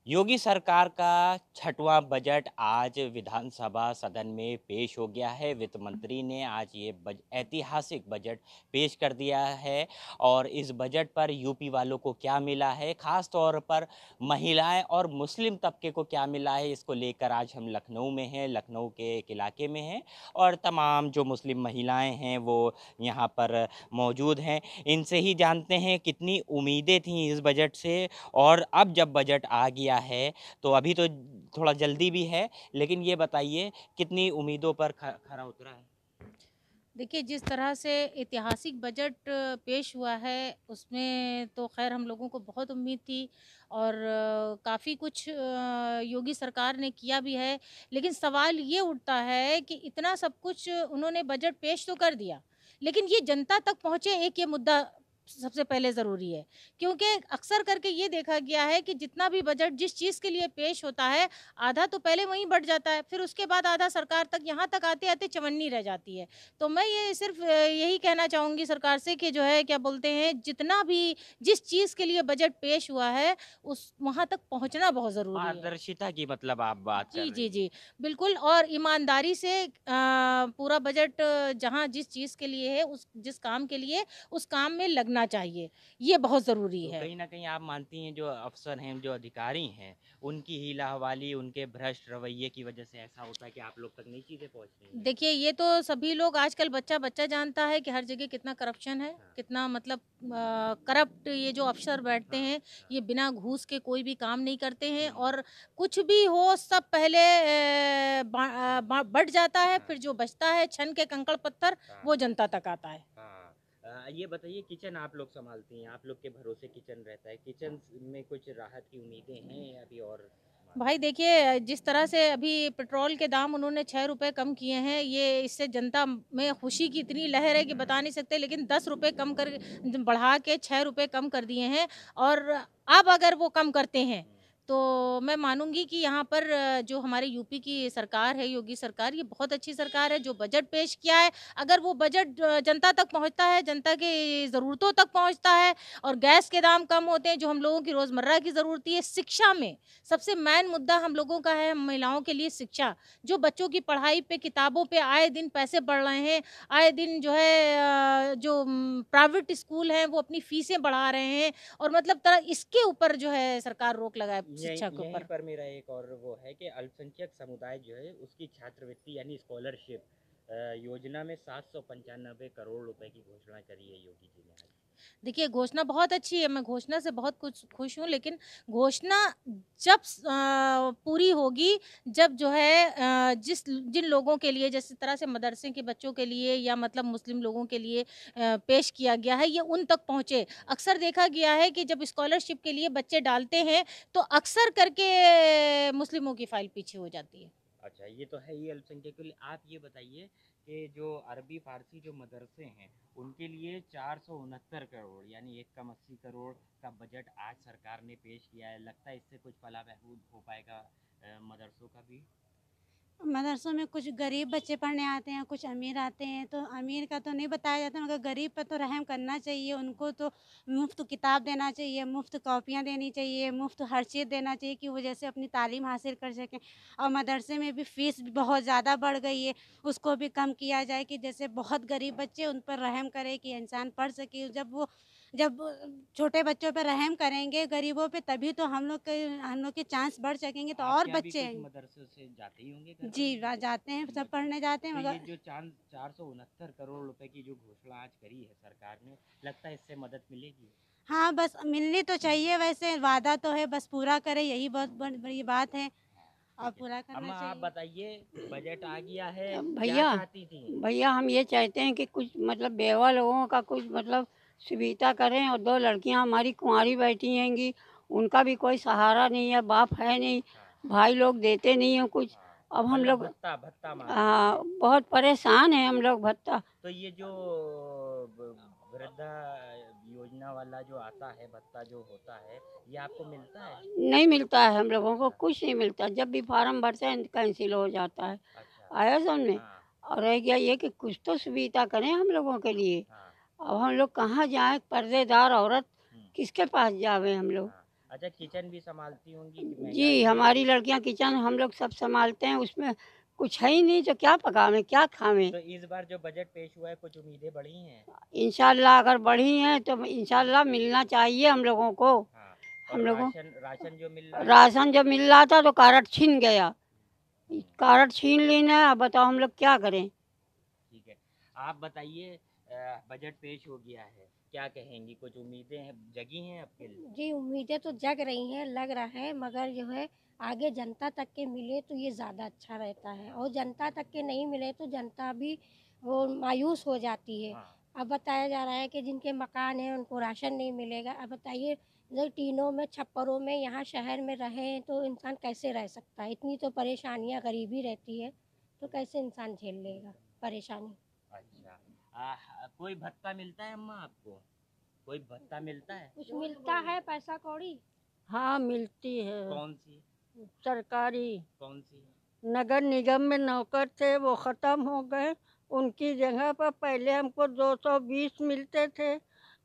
योगी सरकार का छठवां बजट आज विधानसभा सदन में पेश हो गया है। वित्त मंत्री ने आज ये ऐतिहासिक बजट पेश कर दिया है और इस बजट पर यूपी वालों को क्या मिला है, ख़ास तौर पर महिलाएं और मुस्लिम तबके को क्या मिला है, इसको लेकर आज हम लखनऊ में हैं, लखनऊ के एक इलाके में हैं और तमाम जो मुस्लिम महिलाएं हैं वो यहाँ पर मौजूद हैं। इनसे ही जानते हैं कितनी उम्मीदें थीं इस बजट से और अब जब बजट आ गया है तो अभी तो थोड़ा जल्दी भी है, लेकिन ये बताइए कितनी उम्मीदों पर खरा उतरा है? देखिए, जिस तरह से ऐतिहासिक बजट पेश हुआ है, उसमें तो ख़ैर हम लोगों को बहुत उम्मीद थी और काफ़ी कुछ योगी सरकार ने किया भी है। लेकिन सवाल ये उठता है कि इतना सब कुछ उन्होंने बजट पेश तो कर दिया, लेकिन ये जनता तक पहुँचे, एक ये मुद्दा सबसे पहले ज़रूरी है। क्योंकि अक्सर करके ये देखा गया है कि जितना भी बजट जिस चीज़ के लिए पेश होता है, आधा तो पहले वहीं बँट जाता है, फिर उसके बाद आधा सरकार तक, यहाँ तक आते-आते चवन्नी रह जाती है। तो मैं ये सिर्फ़ यही कहना चाहूँगी सरकार से कि जो है क्या बोलते हैं, जितना भी जिस चीज़ के लिए बजट पेश हुआ है, उस वहाँ तक पहुँचना बहुत ज़रूरी है। पारदर्शिता की मतलब आप बात कर जी, रही जी, हैं। जी। बिल्कुल और ईमानदारी से पूरा बजट जहाँ जिस चीज़ के लिए है, उस जिस काम के लिए, उस काम में लगना चाहिए। ये बहुत ज़रूरी तो है। कहीं न कहीं आप मानती हैं जो अफ़सर हैं, जो अधिकारी हैं, उनकी हीला-हवाली, उनके भ्रष्ट रवैये की वजह से ऐसा होता है कि आप लोग तक नहीं चीज़ें पहुँच रही हैं? देखिए, ये तो सभी लोग आजकल बच्चा-बच्चा जानता है कि हर जगह कितना करप्शन है, हाँ, कितना मतलब करप्ट ये जो अफ़सर बैठते हाँ, हैं, हाँ। ये बिना घूस के कोई भी काम नहीं करते हैं हुँ, और कुछ भी हो सब पहले बँट जाता है, हाँ, फिर जो बचता है छन के कंकड़-पत्थर, हाँ, वो जनता तक आता है। हाँ। ये बताइए किचन आप लोग सँभालती हैं, आप लोग के भरोसे किचन रहता है, किचन में कुछ राहत की उम्मीदें हैं या अभी और भाई मात्रा में? देखिए, जिस तरह से अभी पेट्रोल के दाम उन्होंने ₹6 कम किए हैं, ये इससे जनता में खुशी की इतनी लहर है कि बता नहीं सकते, लेकिन ₹10 कम कर बढ़ा के ₹6 कम कर दिए हैं हुँ, और अब अगर वो कम करते हैं, हुँ। तो मैं मानूँगी कि यहाँ पर जो हमारे यूपी की सरकार है, योगी सरकार, ये बहुत अच्छी सरकार है, जो बजट पेश किया है, अगर वो बजट जनता तक पहुँचता है, जनता की ज़रूरतों तक पहुँचता है और गैस के दाम कम होते हैं, जो हम लोगों की रोज़मर्रा की ज़रूरत है, शिक्षा में सबसे मेन मुद्दा हम लोगों का है महिलाओं के लिए शिक्षा। जो बच्चों की पढ़ाई पे, किताबों पे आए दिन पैसे बढ़ रहे हैं, आए दिन जो है जो प्राइवेट स्कूल हैं वो अपनी फीसें बढ़ा रहे हैं और मतलब तरह इसके ऊपर जो है सरकार रोक लगाए शिक्षा यहीं के यहीं ऊपर। पर मेरा एक और वो है कि अल्पसंख्यक समुदाय जो है उसकी छात्रवृत्ति यानी स्कॉलरशिप योजना में 795 करोड़ रुपए की घोषणा करी है योगी जी ने आज। देखिए, घोषणा बहुत अच्छी है, मैं घोषणा से बहुत कुछ खुश हूँ, लेकिन घोषणा जब पूरी होगी, जब जो है जिन लोगों के लिए जिस तरह से मदरसे के बच्चों के लिए या मतलब मुस्लिम लोगों के लिए पेश किया गया है, ये उन तक पहुँचे। अक्सर देखा गया है कि जब स्कॉलरशिप के लिए बच्चे डालते हैं, तो अक्सर करके मुस्लिमों की फ़ाइल पीछे हो जाती है। अच्छा, ये तो है ही अल्पसंख्यक के लिए। आप ये बताइए कि जो अरबी फ़ारसी जो मदरसे हैं, उनके लिए 469 करोड़ यानी 1 कम 80 करोड़ का बजट आज सरकार ने पेश किया है। लगता है इससे कुछ फला बहबूद हो पाएगा मदरसों का भी? मदरसों में कुछ गरीब बच्चे पढ़ने आते हैं, कुछ अमीर आते हैं, तो अमीर का तो नहीं बताया जाता मगर गरीब पे तो रहम करना चाहिए, उनको तो मुफ़्त किताब देना चाहिए, मुफ़्त कॉपियाँ देनी चाहिए, मुफ़्त हर चीज़ देना चाहिए कि वो जैसे अपनी तालीम हासिल कर सकें। और मदरसे में भी फ़ीस भी बहुत ज़्यादा बढ़ गई है, उसको भी कम किया जाए कि जैसे बहुत गरीब बच्चे उन पर रहम करे कि इंसान पढ़ सके। जब छोटे बच्चों पे रहम करेंगे, गरीबों पे तभी तो हम लोग के चांस बढ़ सकेंगे तो और आपके यहाँ भी बच्चे कुछ आएँगे। मदरसों से जाते ही होंगे घर जी, पढ़ने? जाते हैं, सब अच्छा, पढ़ने जाते हैं तो ये मगर जो चांद 469 करोड़ रुपए की जो घोषणा आज करी है सरकार ने, लगता है इससे मदद मिलेगी? हाँ, बस मिलनी तो चाहिए वैसे, वादा तो है, बस पूरा करें यही बहुत बड़ी बात है हाँ, और ठीक है। पूरा करना अम्मा आप चाहिए। बताइए बजट आ गया है, क्या भैया चाहती थी? भैया हम ये चाहते हैं कि कुछ मतलब बेवा लोगों का कुछ मतलब सुविधा करें और दो लड़कियां हमारी कुंवारी बैठी हैंगी, उनका भी कोई सहारा नहीं है, बाप है नहीं, हाँ, भाई लोग देते नहीं हैं कुछ। हाँ। अब हम मतलब लोग भत्ता भत्ता माँग रही हैं। बहुत परेशान हैं हम लोग भत्ता। तो ये जो ब वृद्धा योजना वाला जो आता है, भत्ता जो होता है, ये आपको मिलता है? नहीं मिलता है, हम लोगों को अच्छा, कुछ नहीं मिलता, जब भी फार्म भरते हैं कैंसिल हो जाता है। अच्छा। आया समझ में। हाँ, और रह गया ये कि कुछ तो सुविधा करें हम लोगों के लिए। हाँ। अब हम लोग कहाँ जाएँ, पर्देदार औरत हुँ, किसके पास जावें हम लोग? हाँ। अच्छा, किचन भी संभालती होंगी कि महंगाई जी, है? हमारी लड़कियां किचन हम लोग सब संभालते हैं, उसमें कुछ है ही नहीं तो क्या पकावें क्या खावें। तो इस बार जो बजट पेश हुआ है, कुछ उम्मीदें बढ़ी हैं? इंशाल्लाह अगर बढ़ी हैं तो इंशाल्लाह मिलना चाहिए हम लोगों को। हाँ। हम और लोगों राशन जो मिल रहा है? राशन जब मिल रहा था तो कार्ड छीन गया, हम्म, कार्ड छीन लेना, अब बताओ हम लोग क्या करें। ठीक है। आप बताइए, बजट पेश हो गया है, क्या कहेंगी? कुछ उम्मीदें हैं, जगी हैं आपके लिए? जी, उम्मीदें तो जग रही हैं, लग रहा है, मगर जो है आगे जनता तक के मिले तो ये ज़्यादा अच्छा रहता है, और जनता तक के नहीं मिले तो जनता भी वो मायूस हो जाती है। हाँ। अब बताया जा रहा है कि जिनके मकान हैं उनको राशन नहीं मिलेगा। अब बताइए, इधर टीनों में, छप्परों में यहाँ शहर में रहें तो इंसान कैसे रह सकता है? इतनी तो परेशानियाँ, गरीबी रहती है, तो कैसे इंसान झेल लेगा परेशानी? अच्छा। कोई भत्ता मिलता है अम्मा आपको? कोई भत्ता मिलता है? कुछ मिलता है पैसा कौड़ी? हाँ मिलती है, कौन सी? सरकारी। कौन सी? नगर निगम में नौकर थे वो ख़त्म हो गए, उनकी जगह पर पहले हमको 220 मिलते थे,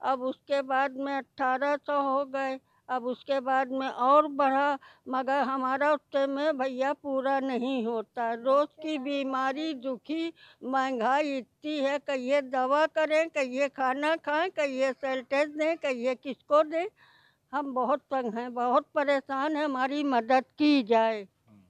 अब उसके बाद में 1800 हो गए, अब उसके बाद में और बढ़ा, मगर हमारा उतने में भैया पूरा नहीं होता। रोज़ की बीमारी दुखी, महंगाई इतनी है, कहिए दवा करें, कहिए खाना खाएं, कहिए सेल्टेज दें, कहिए किसको दें। हम बहुत तंग हैं, बहुत परेशान हैं, हमारी मदद की जाए। हम्म।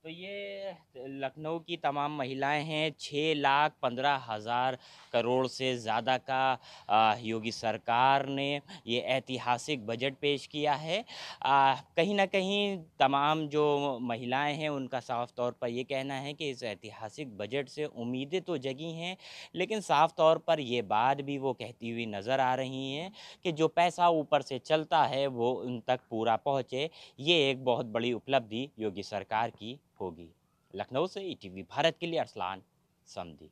तो ये लखनऊ की तमाम महिलाएं हैं। 6,15,000 करोड़ से ज़्यादा का योगी सरकार ने ये ऐतिहासिक बजट पेश किया है। कहीं ना कहीं तमाम जो महिलाएं हैं उनका साफ तौर पर ये कहना है कि इस ऐतिहासिक बजट से उम्मीदें तो जगी हैं, लेकिन साफ तौर पर ये बात भी वो कहती हुई नज़र आ रही हैं कि जो पैसा ऊपर से चलता है वो उन तक पूरा पहुँचे। ये एक बहुत बड़ी उपलब्धि योगी सरकार की होगी। लखनऊ से ईटीवी भारत के लिए अरसलान समधी।